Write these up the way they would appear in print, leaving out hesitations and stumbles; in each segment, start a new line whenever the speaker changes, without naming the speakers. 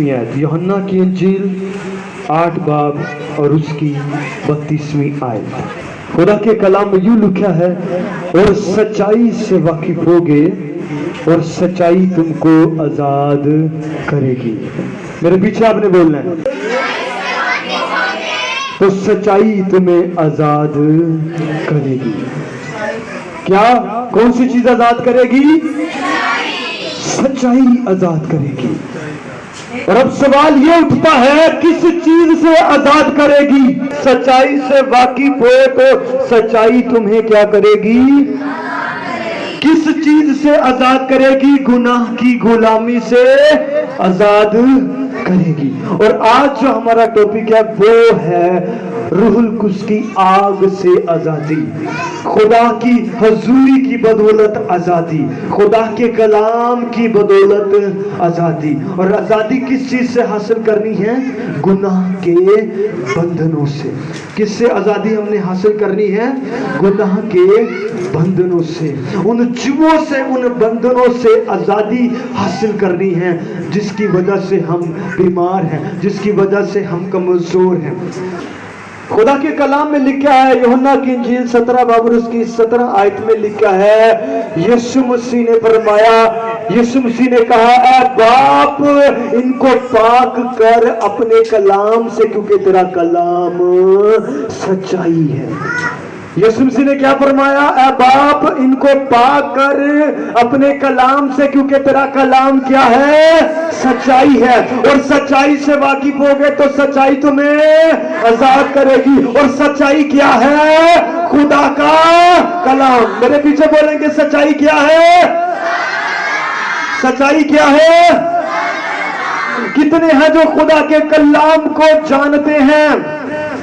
यूहन्ना की इंजील 8 बाब और उसकी 32वीं आयत। खुदा के कलाम में यूं लिखा है, और सच्चाई से वाकिफ होगे और सच्चाई तुमको आजाद करेगी। मेरे पीछे आपने बोलना है, तो सच्चाई तुम्हें आजाद करेगी। क्या? कौन सी चीज आजाद करेगी? सच्चाई आजाद करेगी। और अब सवाल ये उठता है, किस चीज से आजाद करेगी? सच्चाई से वाकिफ हो तो सच्चाई तुम्हें क्या करेगी? किस चीज से आजाद करेगी? गुनाह की गुलामी से आजाद करेगी। और आज जो हमारा टॉपिक है वो है रूहुल कुद्स की आग से आजादी, खुदा की हजूरी की बदौलत आजादी, खुदा के कलाम की बदौलत आजादी। और आजादी किस चीज से हासिल करनी है? गुनाह के बंधनों से। किससे आजादी हमने हासिल करनी है? गुनाह के बंधनों से, उन जुओं से, उन बंधनों से आजादी हासिल करनी है जिसकी वजह से हम बीमार हैं, जिसकी वजह से हम कमजोर हैं। खुदा के कलाम में लिखा है, यूहन्ना की इंजील 17 बाब उसकी 17 आयत में लिखा है, यीशु मसीह ने फरमाया, यीशु मसीह ने कहा, ऐ बाप इनको पाक कर अपने कलाम से, क्योंकि तेरा कलाम सच्चाई है। यीशु मसीह ने क्या फरमाया? ऐ बाप इनको पाक कर अपने कलाम से, क्योंकि तेरा कलाम क्या है? सच्चाई है। और सच्चाई से वाकिफ हो गए तो सच्चाई तुम्हें आजाद करेगी। और सच्चाई क्या है? खुदा का कलाम। मेरे पीछे बोलेंगे, सच्चाई क्या है? सच्चाई क्या है? कितने हैं जो खुदा के कलाम को जानते हैं?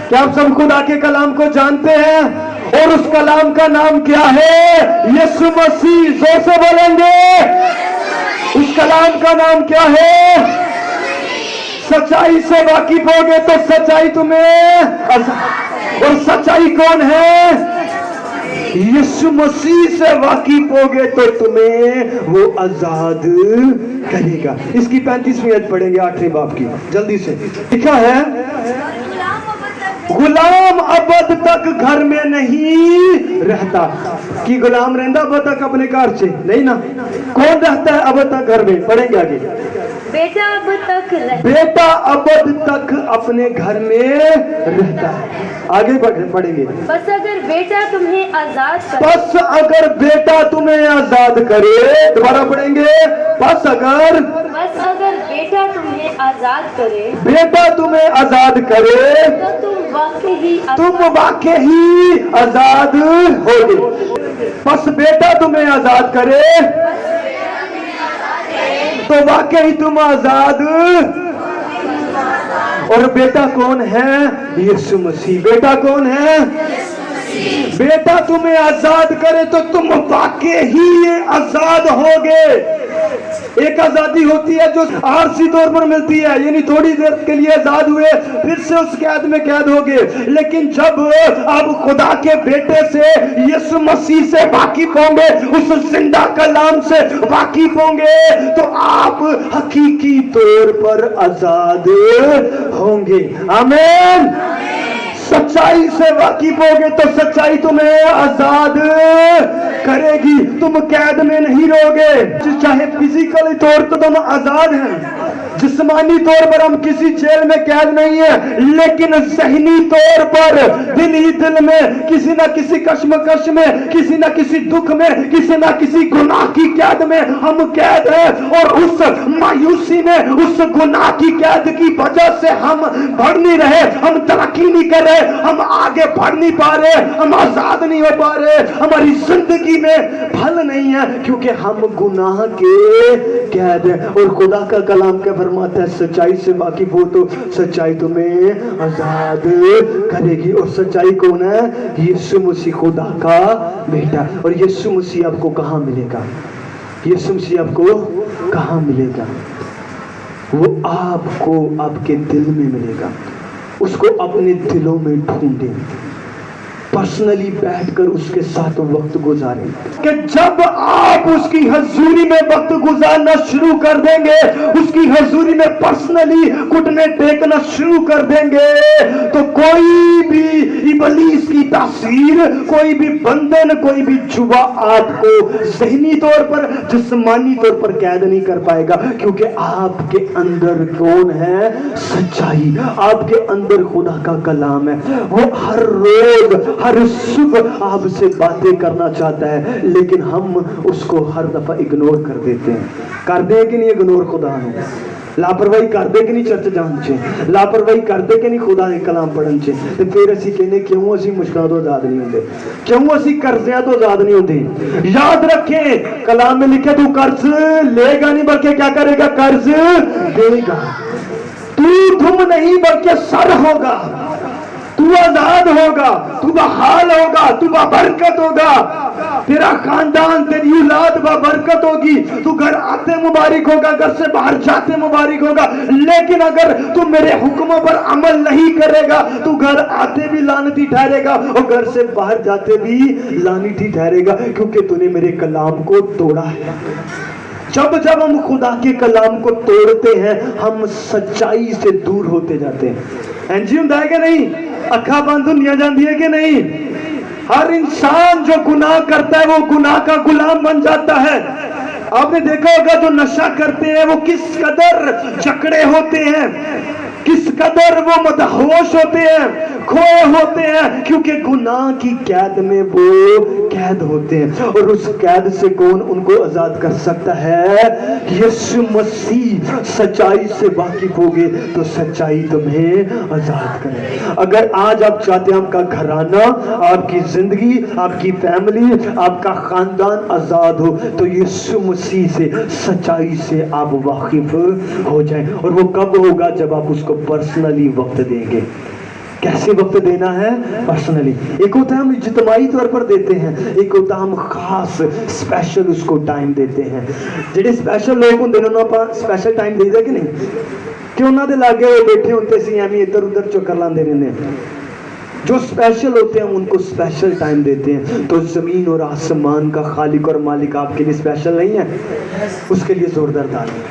क्या आप सब खुदा के कलाम को जानते हैं? और उस कलाम का नाम क्या है? यीशु मसीह। जोर से बोलेंगे, उस कलाम का नाम क्या है? सच्चाई से वाकिफ हो गए तो सच्चाई तुम्हें, और सच्चाई कौन है? यीशु मसीह से वाकिफ हो गए तो तुम्हें वो आजाद करेगा। इसकी 35वीं आयत पढ़ेंगे 8वें बाब की, जल्दी से। लिखा है, गुलाम अबद तक घर में नहीं रहता। कि गुलाम रहता अब तक अपने घर से नहीं ना? कौन रहता है अब तक घर में? पढ़ेंगे आगे।
बेटा अब
तक अपने घर में रहता है। आगे पढ़ेंगे।
बस अगर बेटा तुम्हें आजाद करे,
बस अगर बेटा तुम्हें आजाद करे। दोबारा पढ़ेंगे। बस अगर
बेटा तुम्हें आजाद करे,
बेटा तुम्हें आजाद करे
तो
तुम वाकई ही आजाद होगे। बस बेटा तुम्हें आजाद करे तो वाकई तुम आजाद। और बेटा कौन है? यीशु मसीह। बेटा कौन है? बेटा तुम्हें आजाद करे तो तुम वाकई ही आजाद होगे। एक आजादी होती है जो आरसी तौर पर मिलती है, यानी थोड़ी देर के लिए आजाद हुए, फिर से उस कैद में कैद हो गए। लेकिन जब आप खुदा के बेटे से, यीशु मसीह से वाकिफ होंगे, उस जिंदा कलाम से वाकिफ होंगे, तो आप हकीकी तौर पर आजाद होंगे। आमीन। सच्चाई से वाकिफ होगे तो सच्चाई तुम्हें आजाद करेगी। तुम कैद में नहीं रहोगे। चाहे फिजिकली तौर पर तुम आजाद हैं, जिस्मानी तौर पर हम किसी जेल में कैद नहीं है, लेकिन ज़हनी तौर पर दिल ही दिल में किसी ना किसी कश्मकश में, किसी ना किसी दुख में, किसी ना किसी गुनाह की कैद में हम कैद हैं। और उस मायूसी में, उस गुनाह की कैद की वजह से हम बढ़ नहीं रहे, हम तरक्की नहीं कर रहे, हम आगे बढ़ नहीं पा रहे, हम आजाद नहीं हो पा रहे, हमारी जिंदगी में फल नहीं है, क्योंकि हम गुनाह के कैद हैं। और खुदा का कलाम क्या फरमाता है? सच्चाई से वाकिफ हो तो सच्चाई तुम्हें आजाद करेगी। और सच्चाई कौन है? यीशु मसीह, खुदा का बेटा। और यीशु मसीह आपको कहाँ मिलेगा? यीशु मसीह आपको कहाँ मिलेगा? वो आपको आपके दिल में मिलेगा। उसको अपने दिलों में ढूंढें। पर्सनली बैठकर उसके साथ वक्त गुजारें। कि जब आप उसकी हजूरी में वक्त गुजारना शुरू कर देंगे, उसकी हजूरी में पर्सनली घुटने टेकना शुरू कर देंगे, तो कोई भी इबलीस की तासीर, कोई भी बंधन, कोई भी जुआ आपको ज़हनी तौर पर, जिस्मानी तौर पर कैद नहीं कर पाएगा। क्योंकि आपके अंदर कौन है? सच्चाई। आपके अंदर खुदा का कलाम है। वो हर रोज हर सुबह आपसे बातें करना चाहता है, लेकिन हम उसको हर दफा इग्नोर कर देते हैं। कर दे कि नहीं इग्नोर खुदा ने? लापरवाही कर दे कि नहीं चर्च जान चे? लापरवाही कर दे कि नहीं खुदा दे कलाम पढ़न चे? ते फिर असी कहने क्यों असी मुश्किलों तो आजाद नहीं होंगे, क्यों असी कर्जियां तो आजाद नहीं होंगे। याद रखें, कलाम में लिखे तू कर्ज लेगा नहीं बल्कि क्या करेगा? कर्ज देगा। तू तुम नहीं बल्कि सर होगा, तू आजाद होगा, तू बहाल होगा, तू बाबरकत होगा, तेरा खानदान, तेरी औलाद बाबरकत होगी, तू घर आते मुबारक होगा, घर से बाहर जाते मुबारक होगा। लेकिन अगर तू मेरे हुक्मों पर अमल नहीं करेगा, तू घर आते भी लानती ठहरेगा और घर से बाहर जाते भी लानती ठहरेगा, क्योंकि तूने मेरे कलाम को तोड़ा है। जब जब हम खुदा के कलाम को तोड़ते हैं, हम सच्चाई से दूर होते जाते हैं। एनजी होता है कि नहीं? अखा बंद दुनिया जाती है कि नहीं? हर इंसान जो गुनाह करता है वो गुनाह का गुलाम बन जाता है। आपने देखा होगा जो नशा करते हैं वो किस कदर जकड़े होते हैं, किस कदर वो मदहोश होते हैं, खोए होते हैं, क्योंकि गुनाह की कैद में वो कैद होते हैं। और उस कैद से कौन उनको आजाद कर सकता है? यीशु मसीह। सच्चाई से वाकिफ होगे तो सच्चाई तुम्हें आजाद करे। अगर आज आप चाहते हैं आपका घराना, आपकी जिंदगी, आपकी फैमिली, आपका खानदान आजाद हो, तो यीशु मसीह से, सच्चाई से आप वाकिफ हो जाएं। और वो कब होगा? जब आप उसको पर्सनली वक्त देंगे। कैसे वक्त देना है? पर्सनली। एक होता है हम इज्तिमाई तौर पर देते हैं, एक होता हम खास स्पेशल उसको टाइम देते हैं। जेडे स्पेशल लोग होंगे उन्होंने आप स्पेशल टाइम देते कि नहीं? कि उन्होंने दे लागे बैठे होते सी एवं इधर उधर चक्कर लाते रहते हैं। जो स्पेशल होते हैं उनको स्पेशल टाइम देते हैं। तो जमीन और आसमान का खालिक और मालिक आपके लिए स्पेशल नहीं है? उसके लिए जोरदार ताली।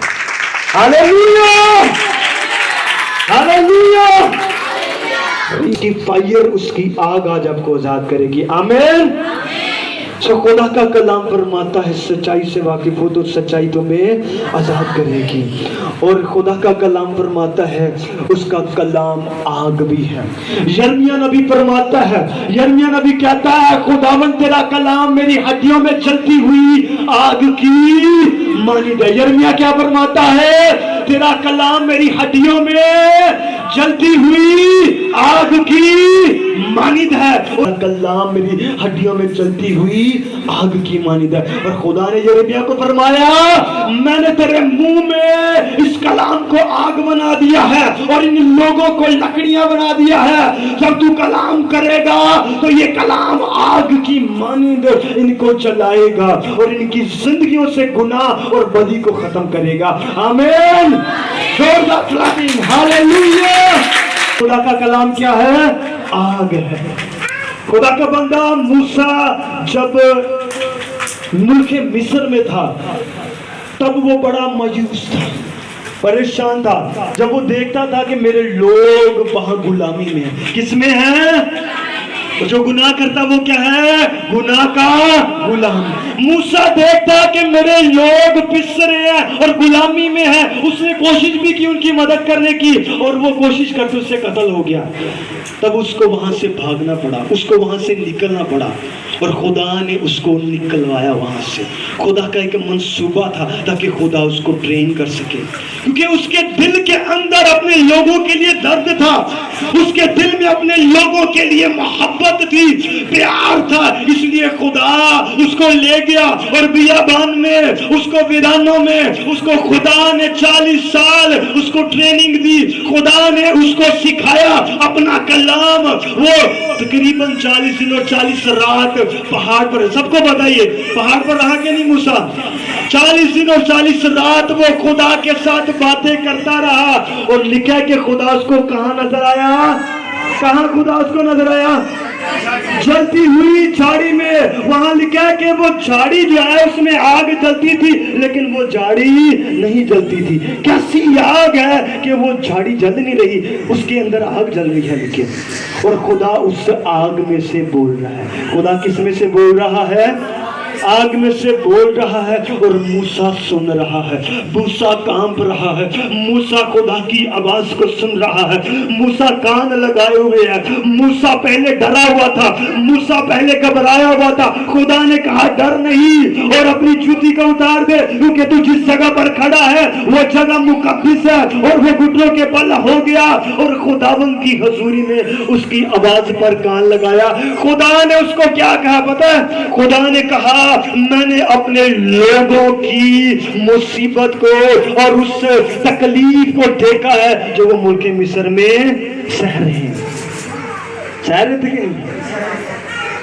Hallelujah, hallelujah. उसकी फायर, उसकी आग आज आपको आजाद करेगी। आमीन। सो खुदा का कलाम फरमाता है सच्चाई से वाकिफ हो तो सच्चाई तुम्हें आजाद करेगी। और खुदा का कलाम फरमाता है उसका कलाम आग भी है। यिर्मयाह नबी फरमाता है, यिर्मयाह नबी कहता है खुदावंद तेरा कलाम मेरी हड्डियों में जलती हुई आग की मानिद है। यिर्मयाह क्या फरमाता है? तेरा कलाम मेरी हड्डियों में जलती हुई आग की मानिद है। और कलाम मेरी हड्डियों में जलती हुई आग की मानिद है। और खुदा ने यिर्मयाह को फरमाया मैंने तेरे मुंह में इस कलाम को आग बना दिया है और इन लोगों को लकड़ियां बना दिया है। जब तू कलाम करेगा तो ये कलाम आग की मानिद इनको जलाएगा और इनकी जिंदगियों से गुनाह और बदी को खत्म करेगा। आमीन। जोरदार क्लैपिंग। हालेलुया। खुदा का कलाम क्या है? आग है। खुदा का बंदा मूसा जब मुल्के मिस्र में था तब वो बड़ा मायूस था, परेशान था, जब वो देखता था कि मेरे लोग वहां गुलामी में हैं। किस में है? तो जो गुनाह करता वो क्या है? गुनाह का गुलाम। मूसा देखता कि मेरे लोग पिस रहे हैं और गुलामी में हैं। उसने कोशिश भी की उनकी मदद करने की और वो कोशिश करके उससे कत्ल हो गया। तब उसको वहां से भागना पड़ा, उसको वहां से निकलना पड़ा और खुदा ने उसको निकलवाया वहां से। खुदा का एक मंसूबा था ताकि खुदा उसको ट्रेन कर सके, क्योंकि उसके दिल के अंदर अपने लोगों के लिए दर्द था, उसके दिल में अपने लोगों के लिए मोहब्बत थी, प्यार था। इसलिए खुदा उसको ले गया और बियाबान में, उसको वीरानों में, उसको खुदा ने 40 साल उसको ट्रेनिंग दी। खुदा ने उसको सिखाया अपना कलाम। वो तकरीबन 40 दिन और 40 रात पहाड़ पर, सबको बताइए पहाड़ पर रहा कि नहीं मूसा? 40 दिन और 40 रात वो खुदा के साथ बातें करता रहा। और लिखा है कि खुदा उसको कहां नजर आया? कहां खुदा उसको नजर आया? جلتی ہوئی جھاڑی میں، وہاں لکھا ہے کہ وہ جھاڑی جو ہے اس میں آگ جلتی تھی لیکن وہ جھاڑی نہیں جلتی تھی۔ کیسی آگ ہے کہ وہ جھاڑی جل نہیں رہی، اس کے اندر آگ جل رہی ہے لیکن، اور خدا اس آگ میں سے بول رہا ہے۔ خدا کس میں سے بول رہا ہے؟ آگ میں سے بول رہا ہے، اور موسیٰ سن رہا ہے، موسیٰ کانپ رہا ہے، موسیٰ خدا کی آواز کو سن رہا ہے، موسیٰ کان لگائے ہوئے ہے، موسیٰ پہلے ڈرا ہوا تھا، موسیٰ پہلے گھبرایا ہوا تھا۔ خدا نے کہا ڈر نہیں، اور اپنی جوتی کو اتار دے، کیونکہ تو جس جگہ پر کھڑا ہے وہ جگہ مقدس ہے، اور وہ گھٹنوں کے بل ہو گیا، اور خداوند کی حضوری میں اس کی آواز پر کان لگایا۔ خدا نے اس کو کیا کہا پتہ ہے؟ خدا نے کہا میں نے اپنے لوگوں کی مصیبت کو اور اس تکلیف کو دیکھا ہے جو وہ ملک مصر میں سہ رہے ہیں۔ سہ رہے تھے کہ نہیں؟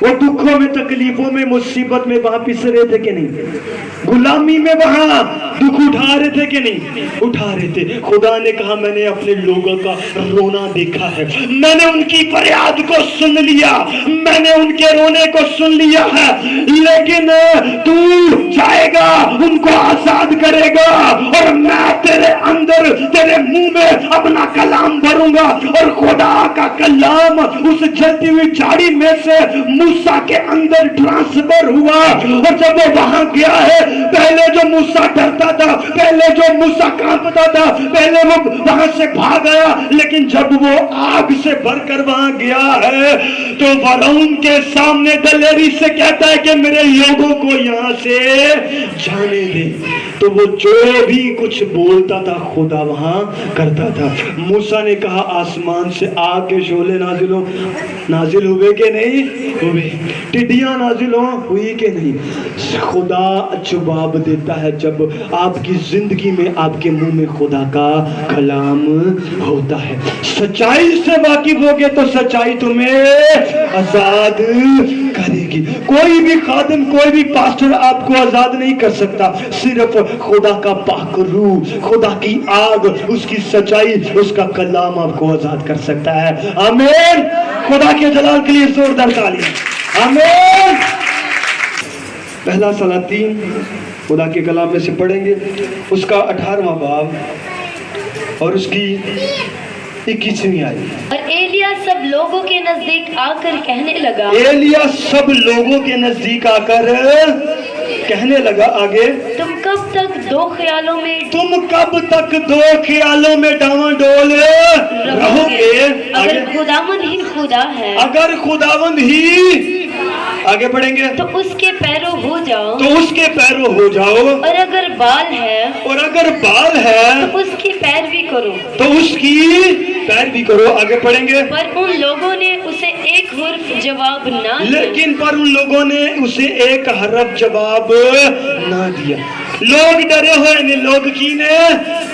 وہ دکھوں میں، تکلیفوں میں، مصیبت میں وہاں پس رہے تھے کہ نہیں؟ غلامی میں وہاں دکھ اٹھا رہے تھے کہ نہیں؟ اٹھا رہے تھے۔ خدا نے کہا میں نے اپنے لوگوں کا رونا دیکھا ہے، میں نے ان کی فریاد کو سن لیا، میں نے ان کے رونے کو سن لیا ہے، لیکن تو جائے گا، ان کو آزاد کرے گا، اور میں تیرے اندر، تیرے منہ میں اپنا کلام بھروں گا۔ اور خدا کا کلام اس جلتی ہوئی جھاڑی میں سے موسیٰ کے اندر ٹرانسفر ہوا، اور جب وہ وہاں گیا ہے، پہلے جو موسیٰ ڈرتا تھا، پہلے جو موسیٰ کانپتا تھا، پہلے وہ وہاں سے بھاگ آیا، لیکن جب وہ آگ سے بھر کر وہاں گیا ہے تو فرعون کے سامنے دلیری سے کہتا ہے کہ میرے لوگوں کو یہاں سے جانے دے۔ تو وہ جو بھی کچھ بولتا تھا خدا وہاں کرتا تھا۔ موسیٰ نے کہا آسمان سے آگ کے شعلے نازل ہوئے کہ نہیں ہوئے؟ ٹڈیاں نازل ہوئی کہ نہیں؟ خدا جواب دیتا ہے جب آپ کی زندگی میں، آپ کے منہ میں خدا کا کلام ہوتا ہے۔ سچائی سے واقف ہوگے تو سچائی تمہیں آزاد کرے گی۔ کوئی بھی خادم، کوئی بھی پاسٹر آپ کو آزاد نہیں کر سکتا، صرف خدا کا پاک روح، خدا کی آگ، اس کی سچائی، اس کا کلام آپ کو آزاد کر سکتا ہے۔ آمین۔ خدا کے جلال کے لیے زوردار تعلیم۔ آمین۔ پہلا سلاطین خدا کے کلام میں سے پڑھیں گے، اس کا 18واں باب اور اس کی 21ویں آیت۔
اور ایلیا سب لوگوں کے نزدیک آ کر کہنے لگا،
ایلیا سب لوگوں کے نزدیک آ کر کہنے لگا، آگے،
تم کب تک دو خیالوں میں
ڈاواں ڈول رہو گے؟
اگر خداوند ہی خدا ہے،
اگر خداوند ہی، آگے پڑھیں گے،
تو اس کے پیرو ہو جاؤ،
اور
اگر بال ہے تو اس کی پیروی کرو،
تو اس کی پیروی کرو۔ آگے پڑھیں گے،
پر ان لوگوں نے اسے ایک حرف جواب نہ دیا،
لیکن پر ان لوگوں نے اسے ایک حرف جواب نہ دیا۔ لوگ ڈرے ہوئے نے، لوگ کی نے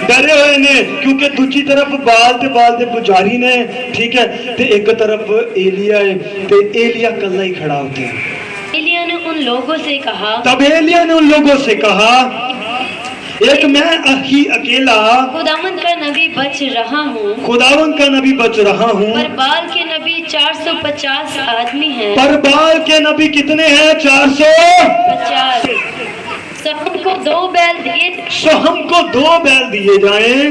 ڈرے ہوئے نے، کیونکہ دوسری طرف بالتے پجاری نے، ٹھیک ہے، تے ایک طرف ایلیا ہے، تے ایلیا کلا ہی کھڑا ہوتے ہیں۔
ایلیا نے ان لوگوں سے کہا،
تب ایلیا نے ان لوگوں سے کہا، ایک میں ہی اکیلا
خداوند کا نبی بچ رہا ہوں، پر بال کے نبی 450 آدمی ہیں،
پر بال کے نبی کتنے ہیں؟ 450۔
سب کو 2 بیل دیے،
ہم کو 2 بیل دیے جائیں،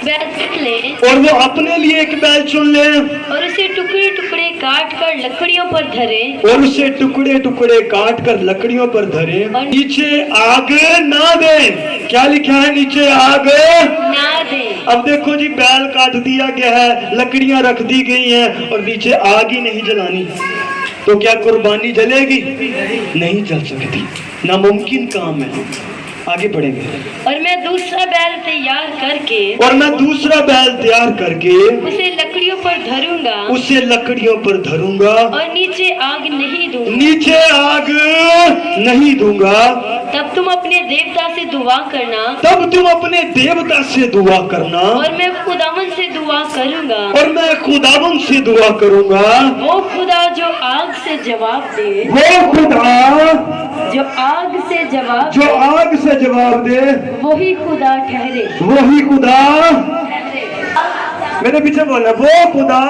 بیل چن لیں،
اور وہ اپنے لیے ایک بیل چن لیں،
اور اسے ٹکڑے ٹکڑے کاٹ کر لکڑیوں پر دھریں،
اور نیچے آگ نہ دیں۔ کیا لکھا ہے؟ نیچے آگ
نہ دیں۔
اب دیکھو جی، بیل کاٹ دیا گیا ہے، لکڑیاں رکھ دی گئی ہیں، اور نیچے آگ ہی نہیں جلانی، تو کیا قربانی جلے گی؟ نہیں جل سکتی، ناممکن کام ہے۔ آگے پڑھیں گے،
اور میں دوسرا بیل تیار کر کے اسے لکڑیوں پر دھروں گا، اور نیچے آگ نہیں دوں گا، تب تم اپنے دیوتا سے دعا کرنا، اور میں خداوند سے دعا کروں گا، وہ خدا جو آگ سے جواب دے، وہی خدا ٹھہرے۔ میرے پیچھے بولنا، وہ خدا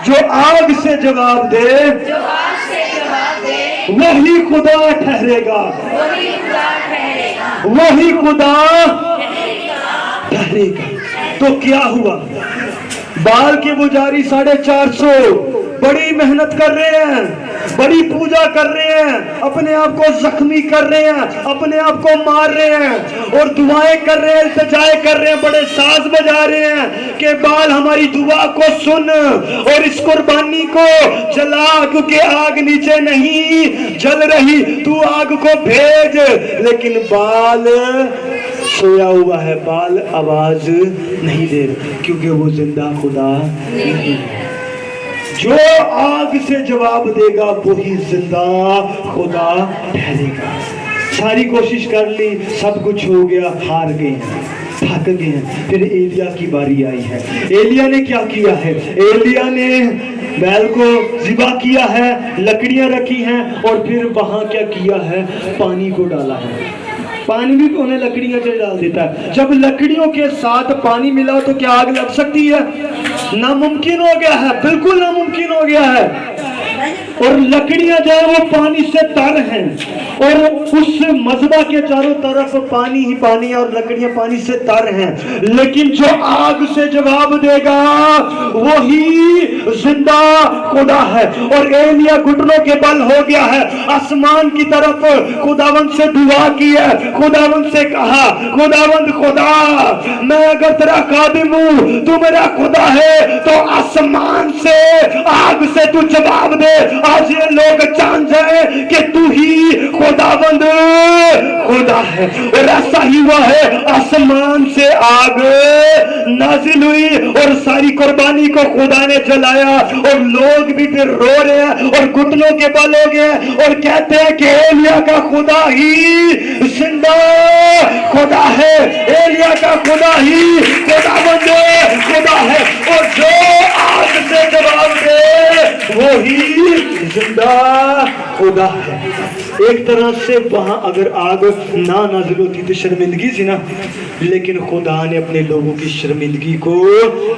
जो आग से जवाब दे
जो आग से जवाब दे
वही खुदा ठहरेगा,
वही खुदा ठहरेगा,
वही खुदा
ठहरेगा।
ठहरेगा। तो क्या हुआ, बाल के पुजारी 450 बड़ी मेहनत कर रहे हैं, बड़ी पूजा कर रहे हैं, अपने आप को जख्मी कर रहे हैं, अपने आप को मार रहे हैं और दुआएं कर रहे हैं, इल्तिजाएं कर रहे हैं, बड़े साज बजा रहे हैं कि बाल हमारी दुआ को सुन और इस कुर्बानी को जला, क्योंकि आग नीचे नहीं जल रही, तू आग को भेज। लेकिन बाल सोया हुआ है, बाल आवाज नहीं दे रहे, क्योंकि वो जिंदा खुदा नहीं है। जो आग से जवाब देगा वही जिंदा खुदा ठहरेगा। सारी कोशिश कर ली, सब कुछ हो गया, हार गए हैं, थक गए हैं। फिर एलिया की बारी आई है। एलिया ने क्या किया है, एलिया ने बैल को ज़िबा किया है, लकड़ियां रखी हैं और फिर वहां क्या किया है, पानी को डाला है। पानी भी उन्हें लकड़ियों से डाल देता है। जब लकड़ियों के साथ पानी मिला तो क्या आग लग सकती है? नामुमकिन हो गया है, बिल्कुल नामुमकिन हो गया है। और लकड़ियां जो है वो पानी से तर हैं और उस मज़बा के चारों तरफ पानी ही पानी और लकड़ियां पानी से तर हैं। लेकिन जो आग से जवाब देगा वही जिंदा खुदा है। और एलिया घुटनों के बल हो गया है, आसमान की तरफ खुदावंद से दुआ की है, खुदावंद से कहा, खुदावंद खुदा, मैं अगर तेरा खादिम हूं, तू मेरा खुदा है, तो आसमान से आग से तू जवाब दे। आज ये लोग जान जाए कि तू ही खुदावंद खुदा है। और ऐसा ही हुआ है, आसमान से आग नाजिल हुई और सारी कुर्बानी को खुदा ने जलाया। और लोग भी फिर रो रहे हैं और घुटनों के बल हो गए और कहते हैं कि एलिया का खुदा ही जिंदा खुदा है, एलिया का खुदा ही खुदावंद खुदा है। और जो आग से जवाब दे वो ही जिंदा खुदा है। एक तरह से वहां अगर आग ना नाजिल होती तो शर्मिंदगी थी ना, लेकिन खुदा ने अपने लोगों की शर्मिंदगी को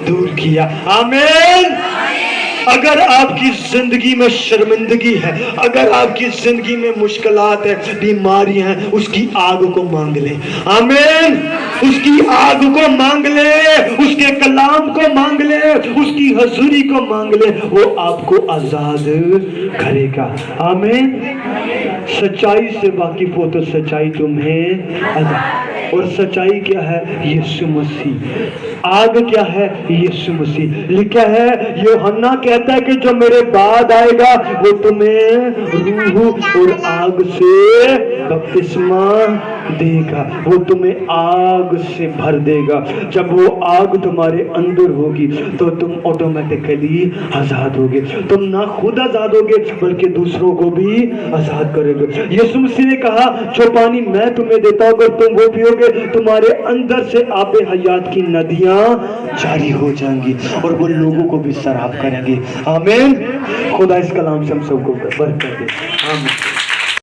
दूर किया। आमीन। अगर आपकी जिंदगी में शर्मिंदगी है, अगर आपकी जिंदगी में मुश्किलात है, बीमारियां हैं, उसकी आग को मांग ले। आमीन। उसकी आग को मांग ले, उसके कलाम को मांग ले, उसकी हजूरी को मांग ले, वो आपको आजाद करेगा। आमीन। सच्चाई से वाकिफ हो तो सच्चाई तुम्हें आजाद। और सच्चाई क्या है? यीशु मसीह। आग क्या है? यीशु मसीह। लिखा है, यूहन्ना कहता है कि जो मेरे बाद आएगा वो तुम्हें रूह और आग से बपतिस्मा देगा, वो तुम्हें आग से भर देगा। जब वो आग तुम्हारे अंदर होगी तो तुम ऑटोमेटिकली आजाद होगे। तुम ना खुद आजाद होगे बल्कि दूसरों को भी आजाद करोगे। यीशु मसीह ने कहा, जो पानी मैं तुम्हें देता हूं अगर तुम वो पियोगे, तुम्हारे अंदर से आबे हयात की नदियां जारी हो जाएंगी और वो लोगों को भी सराब करेंगे। आमीन। खुदा इस कलाम से हम सबको बरकत दे। आमीन।